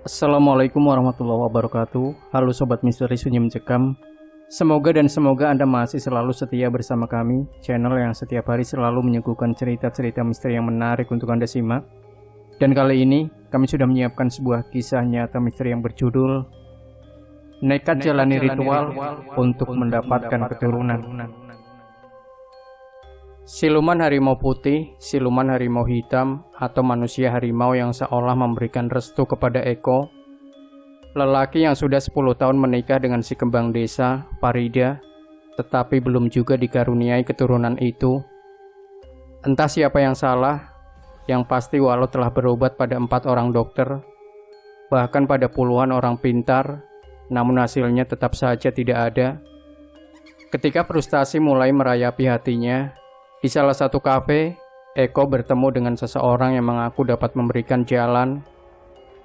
Assalamualaikum warahmatullahi wabarakatuh. Halo Sobat Misteri Sunyi Mencekam. Semoga Anda masih selalu setia bersama kami, channel yang setiap hari selalu menyuguhkan cerita-cerita misteri yang menarik untuk Anda simak. Dan kali ini, kami sudah menyiapkan sebuah kisah nyata misteri yang berjudul Nekat Jalani Ritual untuk Mendapatkan Keturunan. Siluman harimau putih, siluman harimau hitam, atau manusia harimau yang seolah memberikan restu kepada Eko, lelaki yang sudah 10 tahun menikah dengan si kembang desa, Farida, tetapi belum juga dikaruniai keturunan itu. Entah siapa yang salah, yang pasti walau telah berobat pada 4 orang dokter, bahkan pada puluhan orang pintar, namun hasilnya tetap saja tidak ada. Ketika frustasi mulai merayapi hatinya, di salah satu kafe, Eko bertemu dengan seseorang yang mengaku dapat memberikan jalan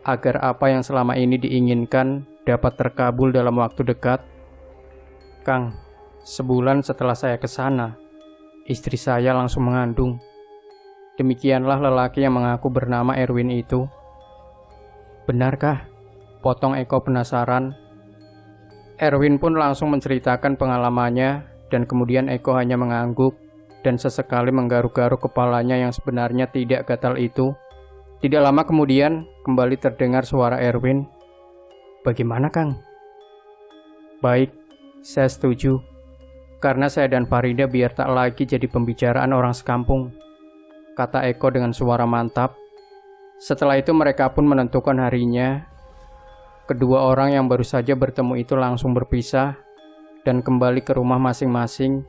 agar apa yang selama ini diinginkan dapat terkabul dalam waktu dekat. Kang, sebulan setelah saya ke sana, istri saya langsung mengandung. Demikianlah lelaki yang mengaku bernama Erwin itu. Benarkah? Potong Eko penasaran. Erwin pun langsung menceritakan pengalamannya dan kemudian Eko hanya mengangguk dan sesekali menggaruk-garuk kepalanya yang sebenarnya tidak gatal itu. Tidak lama kemudian, kembali terdengar suara Erwin. Bagaimana, Kang? Baik, saya setuju. Karena saya dan Farida biar tak lagi jadi pembicaraan orang sekampung, kata Eko dengan suara mantap. Setelah itu mereka pun menentukan harinya. Kedua orang yang baru saja bertemu itu langsung berpisah dan kembali ke rumah masing-masing.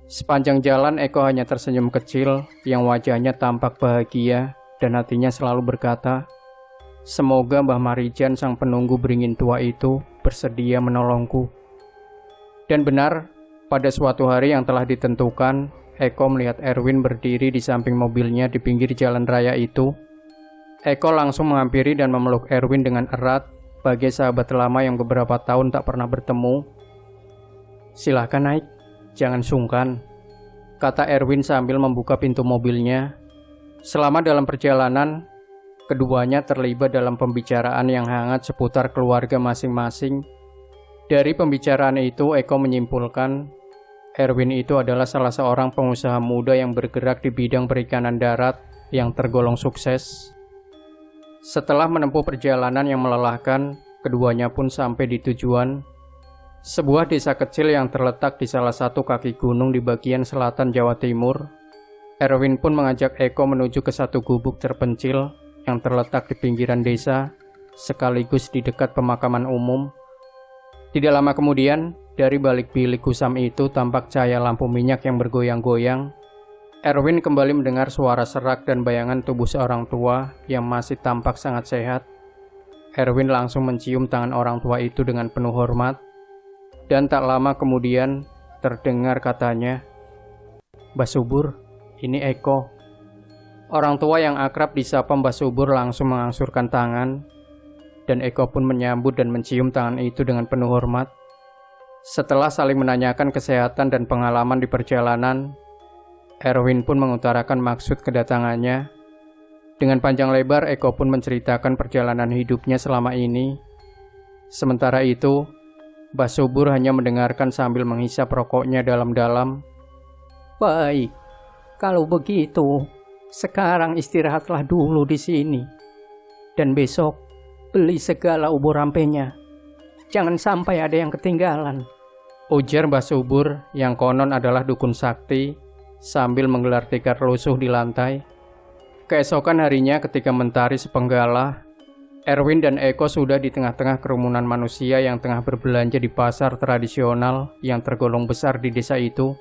Sepanjang jalan Eko hanya tersenyum kecil yang wajahnya tampak bahagia dan hatinya selalu berkata, semoga Mbah Marijan sang penunggu beringin tua itu bersedia menolongku. Dan benar, pada suatu hari yang telah ditentukan, Eko melihat Erwin berdiri di samping mobilnya di pinggir jalan raya itu. Eko langsung menghampiri dan memeluk Erwin dengan erat sebagai sahabat lama yang beberapa tahun tak pernah bertemu. Silahkan naik. Jangan sungkan, kata Erwin sambil membuka pintu mobilnya. Selama dalam perjalanan, keduanya terlibat dalam pembicaraan yang hangat seputar keluarga masing-masing. Dari pembicaraan itu, Eko menyimpulkan, Erwin itu adalah salah seorang pengusaha muda yang bergerak di bidang perikanan darat yang tergolong sukses. Setelah menempuh perjalanan yang melelahkan, keduanya pun sampai di tujuan. Sebuah desa kecil yang terletak di salah satu kaki gunung di bagian selatan Jawa Timur. Erwin pun mengajak Eko menuju ke satu gubuk terpencil yang terletak di pinggiran desa, sekaligus di dekat pemakaman umum. Tidak lama kemudian, dari balik bilik kusam itu tampak cahaya lampu minyak yang bergoyang-goyang. Erwin kembali mendengar suara serak dan bayangan tubuh seorang tua yang masih tampak sangat sehat. Erwin langsung mencium tangan orang tua itu dengan penuh hormat. Dan tak lama kemudian terdengar katanya, Mbah Subur, ini Eko. Orang tua yang akrab disapa Mbah Subur langsung mengangsurkan tangan, dan Eko pun menyambut dan mencium tangan itu dengan penuh hormat. Setelah saling menanyakan kesehatan dan pengalaman di perjalanan, Erwin pun mengutarakan maksud kedatangannya. Dengan panjang lebar Eko pun menceritakan perjalanan hidupnya selama ini. Sementara itu, Mbah Subur hanya mendengarkan sambil menghisap rokoknya dalam-dalam. Baik, kalau begitu, sekarang istirahatlah dulu di sini. Dan besok, beli segala ubur rampenya. Jangan sampai ada yang ketinggalan, ujar Mbah Subur yang konon adalah dukun sakti sambil menggelar tikar lusuh di lantai. Keesokan harinya ketika mentari sepenggalah, Erwin dan Eko sudah di tengah-tengah kerumunan manusia yang tengah berbelanja di pasar tradisional yang tergolong besar di desa itu.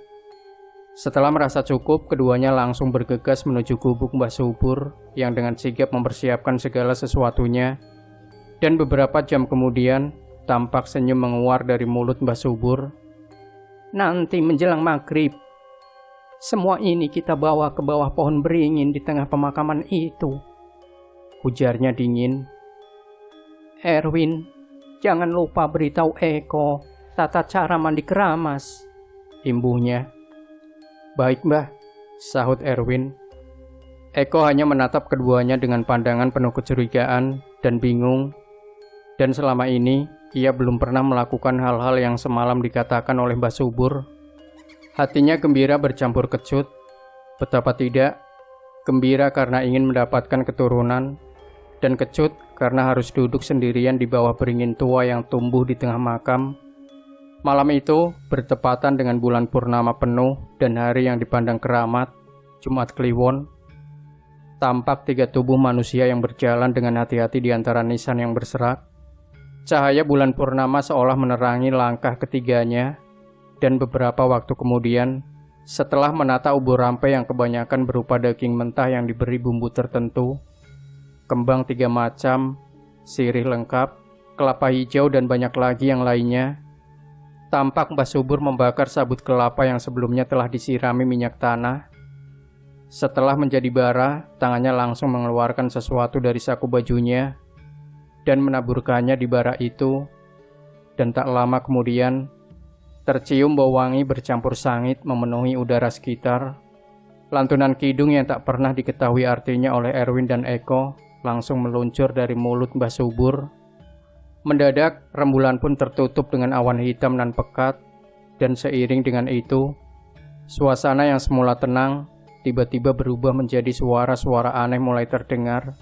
Setelah merasa cukup, keduanya langsung bergegas menuju gubuk Mbah Subur yang dengan sigap mempersiapkan segala sesuatunya. Dan beberapa jam kemudian, tampak senyum menguar dari mulut Mbah Subur. Nanti menjelang maghrib, semua ini kita bawa ke bawah pohon beringin di tengah pemakaman itu, ujarnya dingin. Erwin, jangan lupa beritahu Eko tata cara mandi keramas, imbuhnya. Baik Mbah, sahut Erwin. Eko hanya menatap keduanya dengan pandangan penuh kecurigaan dan bingung, dan selama ini ia belum pernah melakukan hal-hal yang semalam dikatakan oleh Mbah Subur. Hatinya gembira bercampur kecut, betapa tidak, gembira karena ingin mendapatkan keturunan, dan kecut karena harus duduk sendirian di bawah beringin tua yang tumbuh di tengah makam. Malam itu bertepatan dengan bulan purnama penuh dan hari yang dipandang keramat, Jumat Kliwon. Tampak 3 tubuh manusia yang berjalan dengan hati-hati di antara nisan yang berserak. Cahaya bulan purnama seolah menerangi langkah ketiganya, dan beberapa waktu kemudian, setelah menata ubur rampe yang kebanyakan berupa daging mentah yang diberi bumbu tertentu, kembang 3 macam, sirih lengkap, kelapa hijau dan banyak lagi yang lainnya, tampak Mbah Subur membakar sabut kelapa yang sebelumnya telah disirami minyak tanah. Setelah menjadi bara, tangannya langsung mengeluarkan sesuatu dari saku bajunya dan menaburkannya di bara itu, dan tak lama kemudian tercium bau wangi bercampur sangit memenuhi udara sekitar. Lantunan kidung yang tak pernah diketahui artinya oleh Erwin dan Eko langsung meluncur dari mulut Mbah Subur. Mendadak, rembulan pun tertutup dengan awan hitam dan pekat, dan seiring dengan itu, suasana yang semula tenang tiba-tiba berubah menjadi suara-suara aneh mulai terdengar.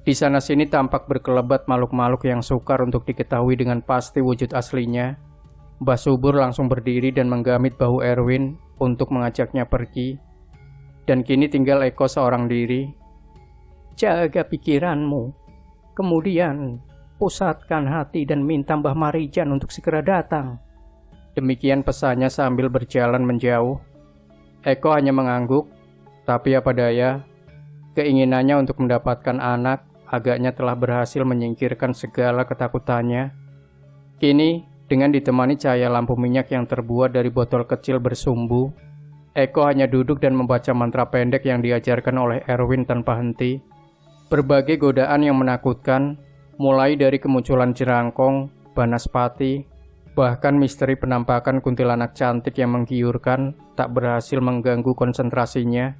Di sana-sini tampak berkelebat makhluk-makhluk yang sukar untuk diketahui dengan pasti wujud aslinya. Mbah Subur langsung berdiri dan menggamit bahu Erwin untuk mengajaknya pergi. Dan kini tinggal Eko seorang diri. Jaga pikiranmu, kemudian pusatkan hati dan minta Mbah Marijan untuk segera datang. Demikian pesannya sambil berjalan menjauh. Eko hanya mengangguk, tapi apa daya, keinginannya untuk mendapatkan anak agaknya telah berhasil menyingkirkan segala ketakutannya. Kini, dengan ditemani cahaya lampu minyak yang terbuat dari botol kecil bersumbu, Eko hanya duduk dan membaca mantra pendek yang diajarkan oleh Erwin tanpa henti. Berbagai godaan yang menakutkan, mulai dari kemunculan jerangkong, banaspati, bahkan misteri penampakan kuntilanak cantik yang menggiurkan, tak berhasil mengganggu konsentrasinya.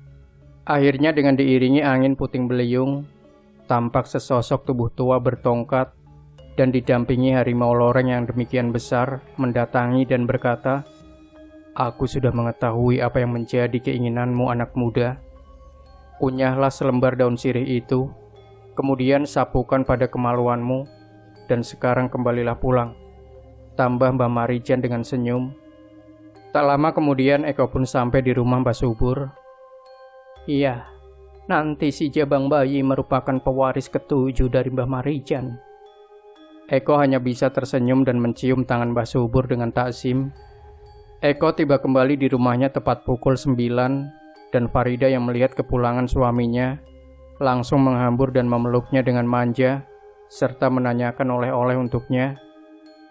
Akhirnya dengan diiringi angin puting beliung, tampak sesosok tubuh tua bertongkat dan didampingi harimau loreng yang demikian besar mendatangi dan berkata, "Aku sudah mengetahui apa yang menjadi keinginanmu, anak muda. Kunyahlah selembar daun sirih itu, kemudian sapukan pada kemaluanmu, dan sekarang kembalilah pulang," tambah Mbah Marijan dengan senyum. Tak lama kemudian Eko pun sampai di rumah Mbah Subur. Iya, nanti si Jabang Bayi merupakan pewaris ke-7 dari Mbah Marijan. Eko hanya bisa tersenyum dan mencium tangan Mbah Subur dengan takzim. Eko tiba kembali di rumahnya tepat pukul 9, dan Farida yang melihat kepulangan suaminya langsung menghambur dan memeluknya dengan manja, serta menanyakan oleh-oleh untuknya.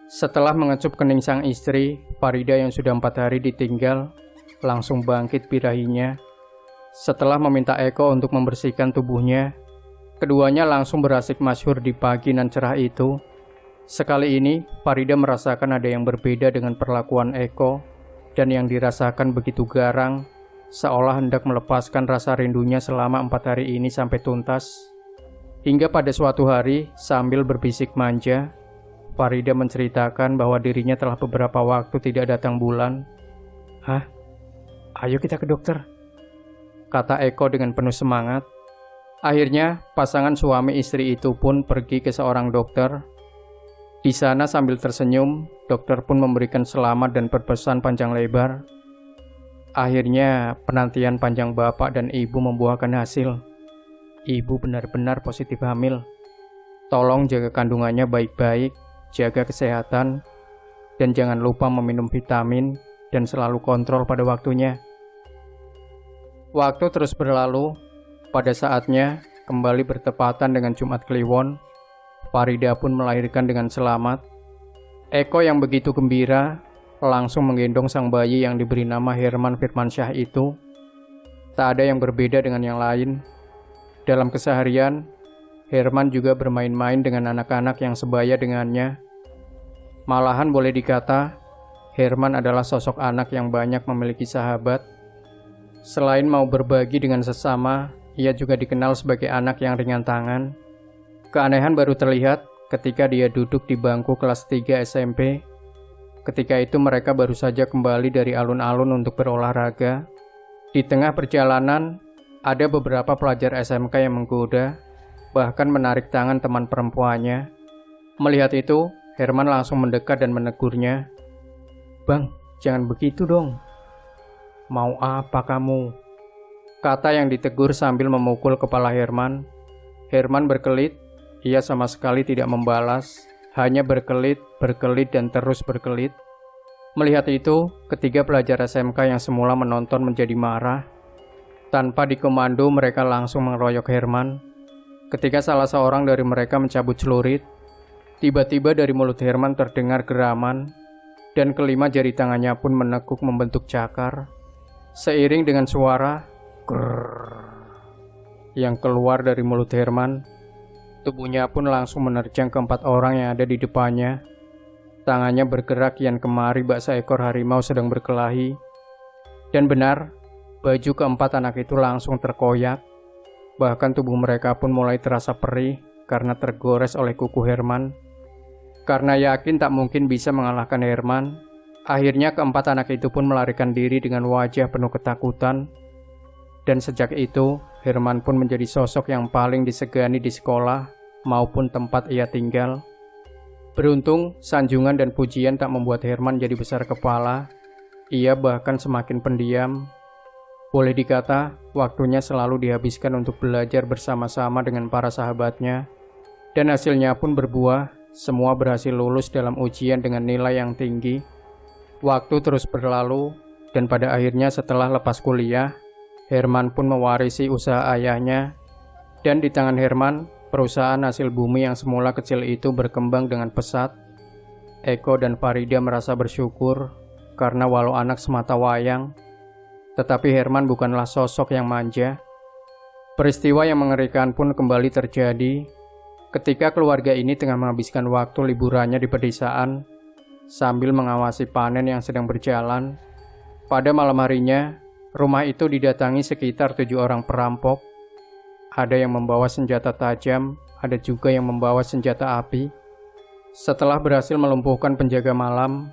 Setelah mengecup kening sang istri, Farida yang sudah 4 hari ditinggal langsung bangkit birahinya. Setelah meminta Eko untuk membersihkan tubuhnya, keduanya langsung berasik masyhur di pagi nan cerah itu. Sekali ini, Farida merasakan ada yang berbeda dengan perlakuan Eko, dan yang dirasakan begitu garang, seolah hendak melepaskan rasa rindunya selama 4 hari ini sampai tuntas. Hingga pada suatu hari, sambil berbisik manja, Farida menceritakan bahwa dirinya telah beberapa waktu tidak datang bulan. "Hah? Ayo kita ke dokter," kata Eko dengan penuh semangat. Akhirnya, pasangan suami istri itu pun pergi ke seorang dokter. Di sana sambil tersenyum, dokter pun memberikan selamat dan berpesan panjang lebar. Akhirnya, penantian panjang bapak dan ibu membuahkan hasil. Ibu benar-benar positif hamil. Tolong jaga kandungannya baik-baik, jaga kesehatan, dan jangan lupa meminum vitamin dan selalu kontrol pada waktunya. Waktu terus berlalu. Pada saatnya, kembali bertepatan dengan Jumat Kliwon, Farida pun melahirkan dengan selamat. Eko yang begitu gembira langsung menggendong sang bayi yang diberi nama Herman Firmansyah itu. Tak ada yang berbeda dengan yang lain. Dalam keseharian, Herman juga bermain-main dengan anak-anak yang sebaya dengannya. Malahan boleh dikata, Herman adalah sosok anak yang banyak memiliki sahabat. Selain mau berbagi dengan sesama, ia juga dikenal sebagai anak yang ringan tangan. Keanehan baru terlihat ketika dia duduk di bangku kelas 3 SMP. Ketika itu mereka baru saja kembali dari alun-alun untuk berolahraga. Di tengah perjalanan, ada beberapa pelajar SMK yang menggoda, bahkan menarik tangan teman perempuannya. Melihat itu, Herman langsung mendekat dan menegurnya. "Bang, jangan begitu dong." "Mau apa kamu?" kata yang ditegur sambil memukul kepala Herman. Herman berkelit. Ia sama sekali tidak membalas, hanya berkelit, dan terus berkelit. Melihat itu, ketiga pelajar SMK yang semula menonton menjadi marah. Tanpa dikomando, mereka langsung mengeroyok Herman. Ketika salah seorang dari mereka mencabut celurit, tiba-tiba dari mulut Herman terdengar geraman, dan kelima jari tangannya pun menekuk membentuk cakar. Seiring dengan suara grrrr yang keluar dari mulut Herman, tubuhnya pun langsung menerjang keempat orang yang ada di depannya. Tangannya bergerak kian kemari bak seekor harimau sedang berkelahi. Dan benar, baju keempat anak itu langsung terkoyak. Bahkan tubuh mereka pun mulai terasa perih karena tergores oleh kuku Herman. Karena yakin tak mungkin bisa mengalahkan Herman, akhirnya keempat anak itu pun melarikan diri dengan wajah penuh ketakutan. Dan sejak itu, Herman pun menjadi sosok yang paling disegani di sekolah maupun tempat ia tinggal. Beruntung, sanjungan dan pujian tak membuat Herman jadi besar kepala. Ia bahkan semakin pendiam. Boleh dikata, waktunya selalu dihabiskan untuk belajar bersama-sama dengan para sahabatnya. Dan hasilnya pun berbuah, semua berhasil lulus dalam ujian dengan nilai yang tinggi. Waktu terus berlalu, dan pada akhirnya setelah lepas kuliah, Herman pun mewarisi usaha ayahnya. Dan di tangan Herman, perusahaan hasil bumi yang semula kecil itu berkembang dengan pesat. Eko dan Farida merasa bersyukur karena walau anak semata wayang, tetapi Herman bukanlah sosok yang manja. Peristiwa yang mengerikan pun kembali terjadi ketika keluarga ini tengah menghabiskan waktu liburannya di pedesaan sambil mengawasi panen yang sedang berjalan. Pada malam harinya, rumah itu didatangi sekitar 7 orang perampok. Ada yang membawa senjata tajam, ada juga yang membawa senjata api. Setelah berhasil melumpuhkan penjaga malam,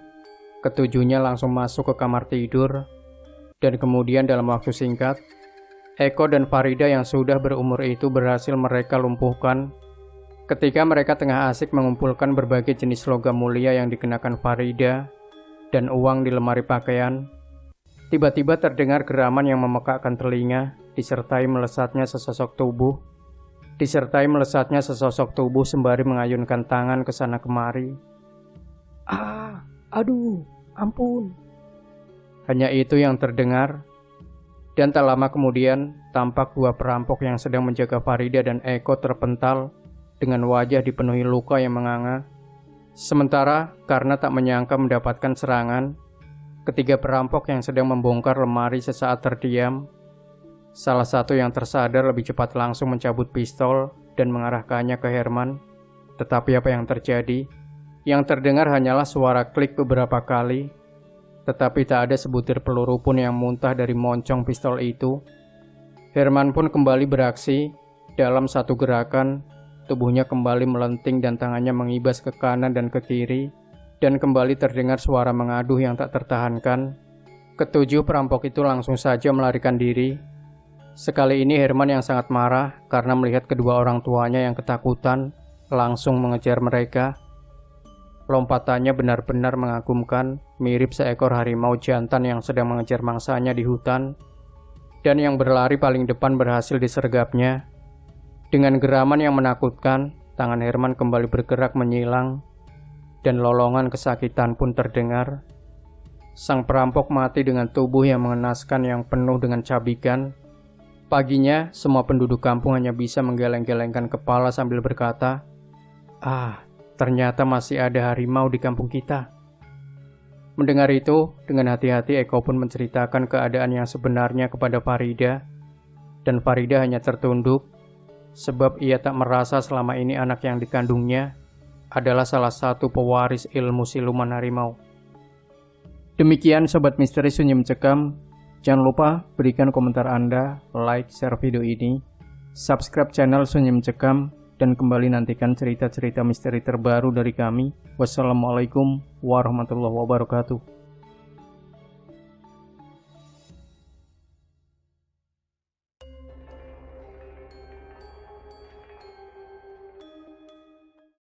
ketujuhnya langsung masuk ke kamar tidur. Dan kemudian dalam waktu singkat, Eko dan Farida yang sudah berumur itu berhasil mereka lumpuhkan. Ketika mereka tengah asik mengumpulkan berbagai jenis logam mulia yang dikenakan Farida dan uang di lemari pakaian, tiba-tiba terdengar geraman yang memekakkan telinga, disertai melesatnya sesosok tubuh sembari mengayunkan tangan ke sana kemari. Aduh, ampun. Hanya itu yang terdengar. Dan tak lama kemudian, tampak 2 perampok yang sedang menjaga Farida dan Eko terpental dengan wajah dipenuhi luka yang menganga. Sementara, karena tak menyangka mendapatkan serangan, ketiga perampok yang sedang membongkar lemari sesaat terdiam. Salah satu yang tersadar lebih cepat langsung mencabut pistol dan mengarahkannya ke Herman. Tetapi apa yang terjadi? Yang terdengar hanyalah suara klik beberapa kali, tetapi tak ada sebutir peluru pun yang muntah dari moncong pistol itu. Herman pun kembali beraksi. Dalam satu gerakan, tubuhnya kembali melenting dan tangannya mengibas ke kanan dan ke kiri. Dan kembali terdengar suara mengaduh yang tak tertahankan. Ketujuh perampok itu langsung saja melarikan diri. Sekali ini Herman yang sangat marah karena melihat kedua orang tuanya yang ketakutan langsung mengejar mereka. Lompatannya benar-benar mengagumkan, mirip seekor harimau jantan yang sedang mengejar mangsanya di hutan. Dan yang berlari paling depan berhasil disergapnya. Dengan geraman yang menakutkan, tangan Herman kembali bergerak menyilang, dan lolongan kesakitan pun terdengar. Sang perampok mati dengan tubuh yang mengenaskan yang penuh dengan cabikan. Paginya, semua penduduk kampung hanya bisa menggeleng-gelengkan kepala sambil berkata, ternyata masih ada harimau di kampung kita. Mendengar itu, dengan hati-hati Eko pun menceritakan keadaan yang sebenarnya kepada Farida. Dan Farida hanya tertunduk, sebab ia tak merasa selama ini anak yang dikandungnya adalah salah satu pewaris ilmu siluman harimau. Demikian Sobat Misteri Sunyi Mencekam. Jangan lupa berikan komentar Anda, like, share video ini, subscribe channel Sunyi Mencekam, dan kembali nantikan cerita-cerita misteri terbaru dari kami. Wassalamualaikum warahmatullahi wabarakatuh.